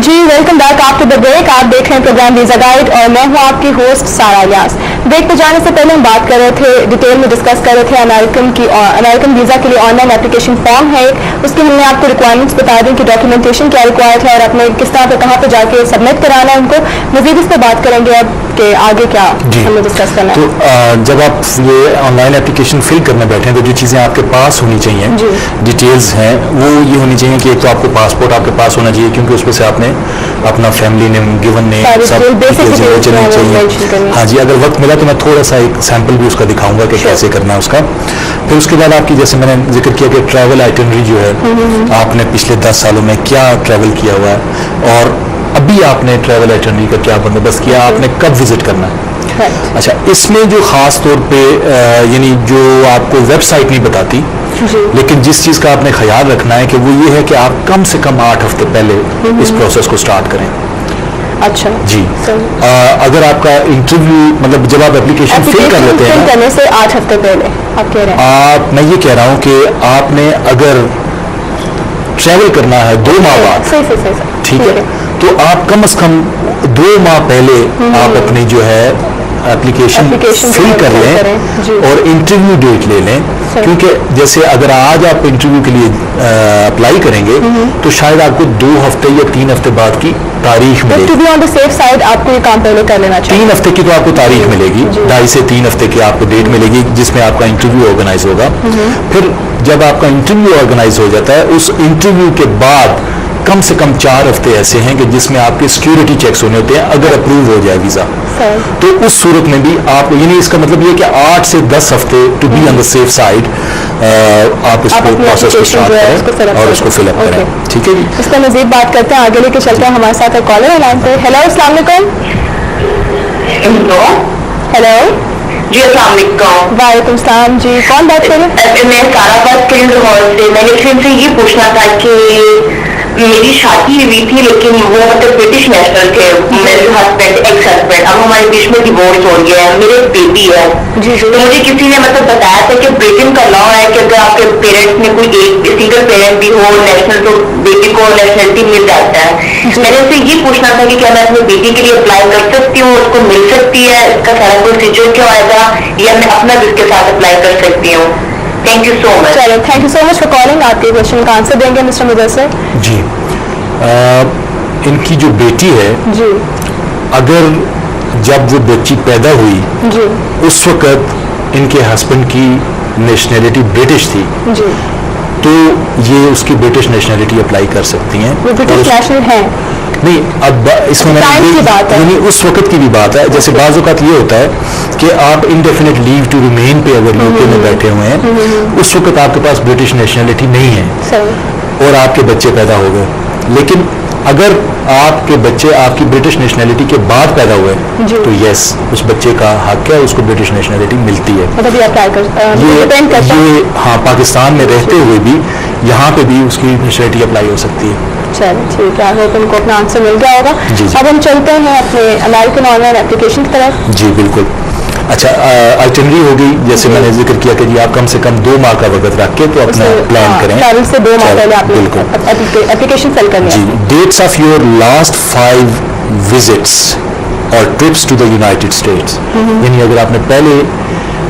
Ji welcome back after the break. आप देख रहे हैं प्रोग्राम वीजा गाइड और मैं हूं आपकी होस्ट सारा इलियास। ब्रेक पे जाने से पहले हम बात कर रहे थे, डिटेल में डिस्कस कर रहे थे अमेरिकन वीज़ा के लिए ऑनलाइन एप्लीकेशन फॉर्म है उसकी हमने आपको रिक्वायरमेंट्स बता दी कि डॉक्यूमेंटेशन क्या रिक्वायर्ड है और अपने किस तरह पे कहाँ पे जाके सबमिट कराना है उनको। मजीद इस पर बात करेंगे अब कि आगे क्या हमें डिस्कस करना है। तो जब आप ये ऑनलाइन एप्लीकेशन फिल करने बैठे हैं तो जो चीज़ें आपके पास होनी चाहिए, डिटेल्स हैं, वो ये होनी चाहिए कि एक तो आपको पासपोर्ट आपके पास होना चाहिए क्योंकि उस पर से आपने अपना फैमिली नेम, गिवन नेम, सब चलनी चाहिए। हाँ जी, अगर वक्त मिला तो मैं थोड़ा सा एक सैंपल भी उसका दिखाऊंगा कि कैसे करना है उसका। फिर उसके बाद आपकी, जैसे मैंने जिक्र किया कि ट्रैवल आइटनरी जो है, आपने पिछले 10 सालों में क्या ट्रैवल किया हुआ है और अभी आपने ट्रैवल आइटनरी का क्या बंदोबस्त किया, आपने कब विजिट करना है। अच्छा, इसमें जो खास तौर पे यानी जो आपको वेबसाइट नहीं बताती, लेकिन जिस चीज़ का आपने ख्याल रखना है कि वो ये है कि आप कम से कम 8 हफ्ते पहले इस प्रोसेस को स्टार्ट करें। अच्छा जी, अगर आपका इंटरव्यू, मतलब जब आप एप्लीकेशन फिल कर लेते हैं करने से 8 हफ्ते पहले आप कह रहे हैं, मैं ये कह रहा हूँ कि आपने अगर ट्रैवल करना है 2 माह बाद, ठीक है, तो आप कम से कम 2 माह पहले आप अपनी जो है एप्लीकेशन फिल कर लें और इंटरव्यू डेट ले लें। क्योंकि जैसे अगर आज आप इंटरव्यू के लिए अप्लाई करेंगे तो शायद आपको 2 हफ्ते या 3 हफ्ते बाद की तारीख मिलेगी। To be on the safe side आपको ये काम पहले कर लेना चाहिए। 3 हफ्ते की तो आपको तारीख मिलेगी, 2.5 से 3 हफ्ते की आपको डेट मिलेगी जिसमें आपका इंटरव्यू ऑर्गेनाइज होगा। फिर जब आपका इंटरव्यू ऑर्गेनाइज हो जाता है, उस इंटरव्यू के बाद कम से कम 4 हफ्ते ऐसे हैं कि जिसमें आपके सिक्योरिटी चेक्स होने होते हैं अगर अप्रूव हो जाए वीज़ा। तो उस सूरत में भी आप, यानी इसका मतलब ये कि 8 से 10 हफ्ते to be on the safe side आप इसको प्रोसेस को स्टार्ट करें और उसको फिलअप करें। ठीक है जी, इस पर मजीद बात करते हैं, आगे लेके चलते हैं। हमारे साथ है कॉलर लाइन पे। हेलो, अस्सलाम वालेकुम। हेलो जी, अस्सलाम वालेकुम। वालेकुम सलाम जी, कौन बात कर रहे हैं? मैं साराबाद किंग्स हॉल से। मैंने सिर्फ ये पूछना था कि मेरी शादी हुई थी लेकिन वो मतलब ब्रिटिश नेशनल थे, मेरे हस्बैंड, एक्स हस्बैंड। अब हमारे बीच में डिवोर्स हो गया है, मेरे बेबी है। तो मुझे किसी ने मतलब बताया था कि ब्रिटेन का लॉ है कि अगर आपके पेरेंट्स में कोई एक सिंगल पेरेंट भी हो नेशनल, तो बेबी को नेशनलिटी मिल जाता है। मैंने उससे ये पूछना था कि क्या मैं अपने बेबी के लिए अप्लाई कर सकती हूँ, उसको मिल सकती है, इसका सारा प्रोसीजर क्या होगा, या मैं अपना भी उसके साथ अप्लाई कर सकती हूँ। Thank you so much. चलो, thank you so much for calling. आपके क्वेश्चन का आंसर देंगे मिस्टर मुदस्सिर जी। इनकी जो बेटी है जी, अगर जब वो बच्ची पैदा हुई जी, उस वक्त इनके हस्बैंड की नेशनैलिटी ब्रिटिश थी जी, तो ये उसकी ब्रिटिश नेशनैलिटी अप्लाई कर सकती हैं। वो ब्रिटिश नेशनल है नहीं, अब इसमें यानी उस वक्त की भी बात है। जैसे बाज़ औक़ात ये होता है कि आप इंडेफिनिट लीव टू रिमेन पे अगर यूके में बैठे हुए हैं, उस वक्त आपके पास ब्रिटिश नेशनैलिटी नहीं है और आपके बच्चे पैदा हो गए, लेकिन अगर आपके बच्चे आपकी ब्रिटिश नेशनैलिटी के बाद पैदा हुए तो यस, उस बच्चे का हक है, उसको ब्रिटिश नेशनैलिटी मिलती है। ये हाँ, पाकिस्तान में रहते हुए भी यहाँ पे भी उसकी नेशनैलिटी अप्लाई हो सकती है। चलो ठीक है, आई होप उनको अपना आंसर मिल गया होगा। अब हम चलते हैं अपने अमेरिकन ऑनलाइन एप्लीकेशन की तरफ। जी बिल्कुल। अच्छा, आइटनरी हो गई, जैसे मैंने जिक्र किया कि जी आप कम से कम 2 माह का वक्त रख के तो अपना प्लान करें। ट्रैवल से 2 माह पहले आप बिल्कुल एप्लीकेशन फिल करनी है। जी, dates of your last 5 visits और trips to the United States, यानी अगर आपने पहले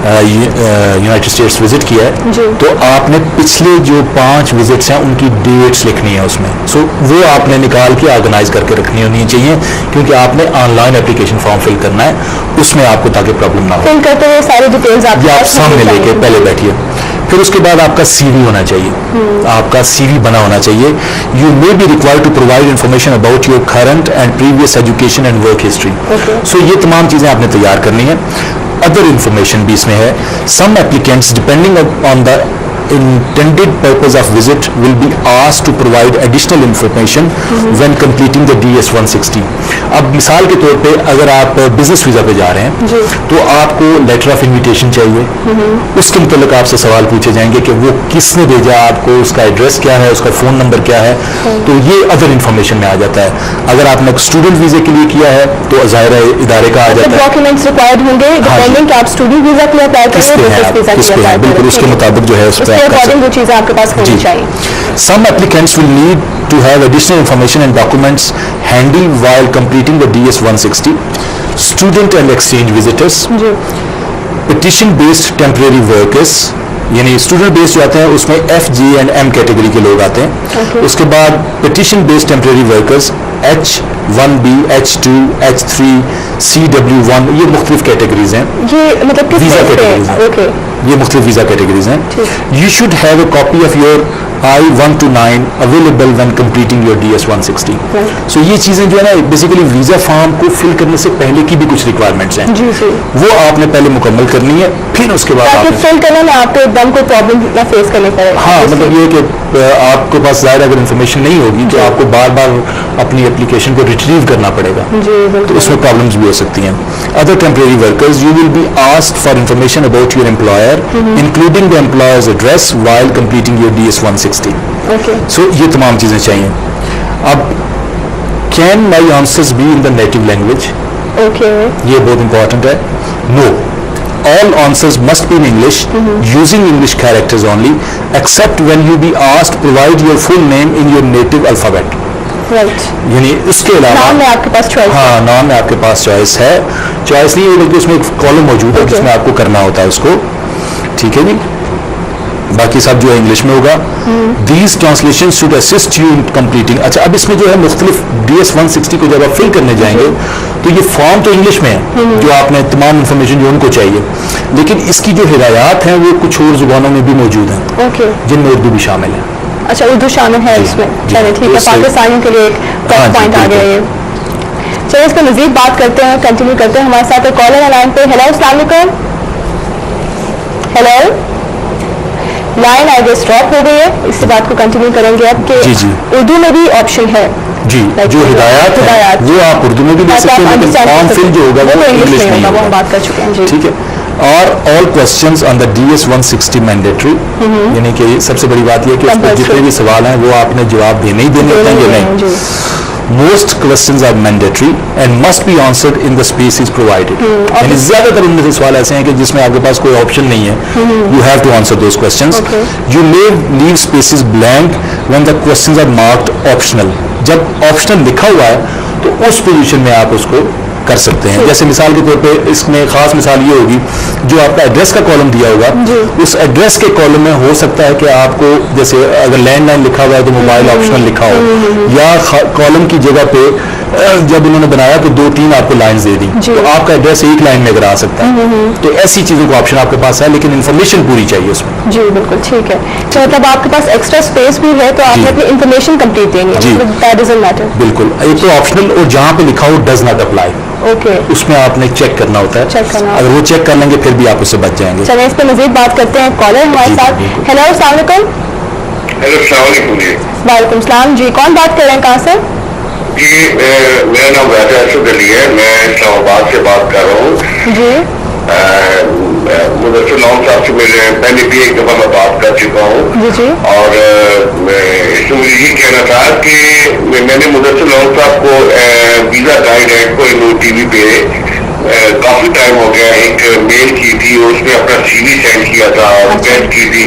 यूनाइटेड स्टेट्स विजिट किया है तो आपने पिछले जो 5 विजिट्स हैं उनकी डेट्स लिखनी है उसमें। सो वो आपने निकाल के ऑर्गेनाइज करके रखनी होनी चाहिए क्योंकि आपने ऑनलाइन एप्लीकेशन फॉर्म फिल करना है उसमें आपको, ताकि प्रॉब्लम ना हो। फिल करते हुए सारी डिटेल्स आप सामने लेके पहले बैठिए। फिर उसके बाद आपका CV होना चाहिए, आपका CV बना होना चाहिए। You may be required to provide information about your current and previous education and work history. So ये तमाम चीज़ें आपने तैयार करनी है। अदर इन्फॉर्मेशन भी इसमें है। Some applicants depending on the intended purpose of visit will be asked to provide additional information when completing the DS 160। अब मिसाल के तौर पे अगर आप बिजनेस वीज़ा पे जा रहे हैं तो आपको लेटर ऑफ इनविटेशन चाहिए, उसके मुताबिक आपसे सवाल पूछे जाएंगे कि वो किसने भेजा आपको, उसका एड्रेस क्या है, उसका फ़ोन नंबर क्या है, तो ये अदर इन्फॉर्मेशन में आ जाता है। अगर आपने स्टूडेंट वीज़े के लिए किया है तो ज़ाहिर इदारे का आ जाता है। डॉक्यूमेंट्स रिक्वायर्ड होंगे डिपेंडिंग कि आप स्टूडेंट वीज़ा के लिए अप्लाई करें, बिल्कुल उसके मुताबिक जो है उस पर अकॉर्डिंग वो चीज़ें आपके पास होनी चाहिए। Some applicants will need to have additional information and documents handy while completing the DS 160, student and exchange visitors, J petition based temporary workers, यानी स्टूडेंट बेस्ड जो आते हैं उसमें F J and M category के लोग आते हैं. Okay. उसके बाद petition based temporary workers H1B, H2, H3, CW1, ये मुख्तलिफ कैटेगरीज हैं. ये मतलब किस वीजा बेस पे? कैटेगरीज हैं. ओके ये मुख्तलिफ वीजा कैटेगरीज हैं. ठीक. You should have a copy of your I-1 to 9 available when completing your DS 160. Right. सो ये चीज़ें जो है ना बेसिकली वीज़ा फॉर्म को फिल करने से पहले की भी कुछ रिक्वायरमेंट्स हैं, जी जी, वो आपने पहले मुकम्मल करनी है, फिर उसके बाद ताकि आपने फिल करने में आपको एकदम कोई प्रॉब्लम ना फेस करनी पड़े. हाँ मतलब ये कि आपके पास ज़ाहिर अगर इन्फॉर्मेशन नहीं होगी तो आपको बार बार अपनी एप्लीकेशन को रिट्रीव करना पड़ेगा, जी तो बिल्कुल. उसमें प्रॉब्लम्स भी हो सकती हैं. Other temporary workers, you will be asked for information about your employer including the employer's address while completing your DS 160. Okay so ये तमाम चीज़ें चाहिए. अब can my answers be in the native language, okay ये बहुत important है. No, all answers must be in English, using English characters only, except when you be asked provide your full name in your native alphabet. Right. यानी उसके अलावा नाम में आपके पास choice. हाँ नाम में आपके पास चॉइस है. चॉइस नहीं है बल्कि उसमें एक कॉलम मौजूद है Okay. जिसमें आपको करना होता है उसको. ठीक है जी, बाकी सब जो है इंग्लिश में होगा. These translation should assist you in completing. अच्छा, अब इसमें जो है मुख्तलिफ DS 160 को जब आप फिल करने जाएंगे तो ये फॉर्म तो इंग्लिश में है जो आपने तमाम इंफॉर्मेशन जो उनको चाहिए, लेकिन इसकी जो हिदायत हैं वो कुछ और जुबानों में भी मौजूद हैं ओके. जिनमें उर्दू भी शामिल है. अच्छा, उर्दू शामिल है जी, इसमें. जी. चलिए ठीक है, तो इससे- पाकिस्तानियों के लिए एक हाँ प्लस जी, पॉइंट आ गया ये. चलिए इस पर मजीद बात करते हैं, कंटिन्यू करते हैं. हमारे साथ एक कॉलर है लाइन पे. हेलो, अस्सलाम वालेकुम. Hello, line I guess drop हो गई है. इस बात को कंटिन्यू करेंगे अब कि जी, जी. उर्दू में भी ऑप्शन है. जी, Like जो हिदायत है हिदायत। वो आप उर्दू में भी दे ताकि सकते आप हैं, लेकिन understand फॉर्म कर फिल सकें. जो होगा वो वो तो इंग्लिश में होगा, वो हम होगा. बात कर चुके हैं. जी ठीक है. और all questions on the DS 160 mandatory, यानी कि सबसे बड़ी बात यह है कि उस पर Compulsory. जितने भी सवाल हैं वो आपने जवाब देने ही देने होते हैं या नहीं. जी. Most questions are mandatory and must be answered in the spaces provided. यानी ज्यादातर उनमें से सवाल ऐसे हैं कि जिसमें आपके पास कोई ऑप्शन नहीं है. You have to answer those questions. Okay. You may leave spaces blank when the questions are marked optional. जब ऑप्शनल लिखा हुआ है तो उस पोजीशन में आप उसको कर सकते हैं. जैसे मिसाल के तौर पे इसमें खास मिसाल ये होगी, जो आपका एड्रेस का कॉलम दिया होगा उस एड्रेस के कॉलम में हो सकता है कि आपको जैसे अगर लैंडलाइन लिखा हुआ है तो मोबाइल ऑप्शनल लिखा हो, या कॉलम की जगह पे जब उन्होंने बनाया तो 2-3 आपको लाइंस दे दी जी. तो आपका एड्रेस एक लाइन में अगर आ सकता है. तो ऐसी चीज़ों का ऑप्शन आपके पास है, लेकिन इन्फॉर्मेशन पूरी चाहिए उसमें. जी बिल्कुल ठीक है. तो मतलब आपके पास एक्स्ट्रा स्पेस भी है तो आपने जी. अपनी इन्फॉर्मेशन कंप्लीट देनी जी. है. That doesn't matter. बिल्कुल. एक तो ऑप्शनल और जहाँ पे लिखा हो डज नॉट अप्लाई, ओके. उसमें आपने चेक करना होता है. Check करना होता है. अगर वो चेक कर लेंगे फिर भी आप उससे बच जाएंगे. चलिए इस पर मजीद बात करते हैं. कॉलर हमारे जी, साथ. बिल्कुल. हेलो, अस्सलाम वालेकुम. हेलो, अस्सलाम वालेकुम जी. वालेकुम सलाम. जी, कौन बात कर रहे हैं, कहाँ से? जी, मेरा नाम राजा असद अली है. मैं इस्लामाबाद से बात कर रहा हूँ. जी मुदस्सिर नौम साहब से मेरे पहले भी एक दफा मैं बात कर चुका हूँ. जी जी. और इसमें मुझे ये कहना था कि मैंने मुदस्सिर नौम साहब को वीजा गाइड एड को TV पे काफी टाइम हो गया एक मेल की थी और उसमें अपना CV सेंड किया था और बेस्ट की थी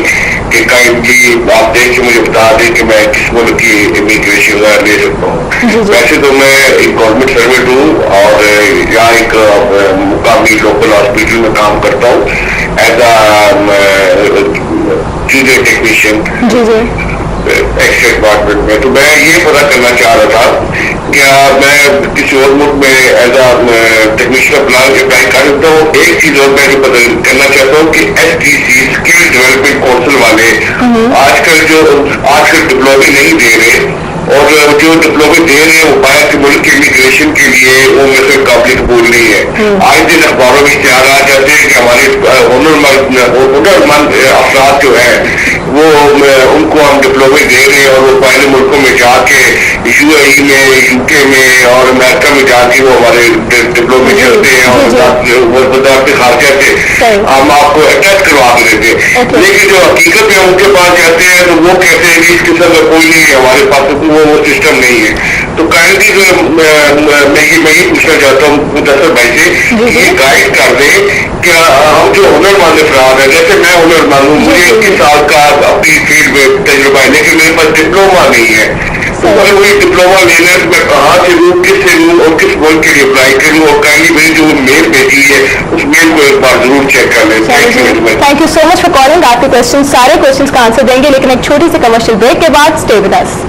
कि काइंडली आप देख के मुझे बता दें कि मैं किस मुल्क की इमिग्रेशन ले सकता हूँ. वैसे तो मैं एक गवर्नमेंट सर्वेंट हूँ और यहाँ एक मुकामी लोकल हॉस्पिटल में काम करता हूँ एज अ जूनियर टेक्नीशियन जी जी. एक्स डिपार्टमेंट में. तो मैं ये पता करना चाह रहा था क्या मैं किसी और मुल्क में एज अ टेक्नीशियन अप्लाई कर सकता हूँ. एक चीज और मैं पता करना चाहता हूँ कि SDC स्किल डेवलपमेंट काउंसिल वाले आजकल डिप्लोमा नहीं दे रहे और जो डिप्लोमा दे रहे हैं वो बाहर के मुल्क की इमिग्रेशन के लिए वो मेरे से काबिल कबूल नहीं है. आज दिन अखबारों में इश्तेहार आ जाते हैं कि हमारे हुनरमंद अफराद जो है वो उनको हम डिप्लोमा दे रहे हैं और वो पहले मुल्कों में जाके UAE में, UK में और अमेरिका में जाके वो हमारे डिप्लोमा चलते हैं और वजारत खारजा से हम आपको अटैच करवा के देते हैं. लेकिन जो हकीकत में उनके पास जाते हैं तो वो कहते हैं कि इस किस्म का कोई नहीं है हमारे पास, तो वो सिस्टम नहीं है. तो काइंडली जो मैं ये पूछना चाहता हूँ मुदस्सिर भाई से ये गाइड कर दें क्या हम जो हुनरमंद अफराद है, जैसे मैं हुनरमंद हूँ, मुझे 21 साल का अपनी फील्ड में तजुर्बा है लेकिन मेरे पास डिप्लोमा नहीं है. सही। अगर वही डिप्लोमा लेना है तो मैं कहाँ से लूँ, किससे लूँ और किस वर्क के लिए अप्लाई करूँ, और काइंडली मेरी जो मेल भेजी है उस मेल को एक बार जरूर चेक कर लें। Thank you so much for calling. आपके क्वेश्चन सारे क्वेश्चंस का आंसर देंगे, लेकिन एक छोटी सी कमर्शियल ब्रेक के बाद स्टे विद अस।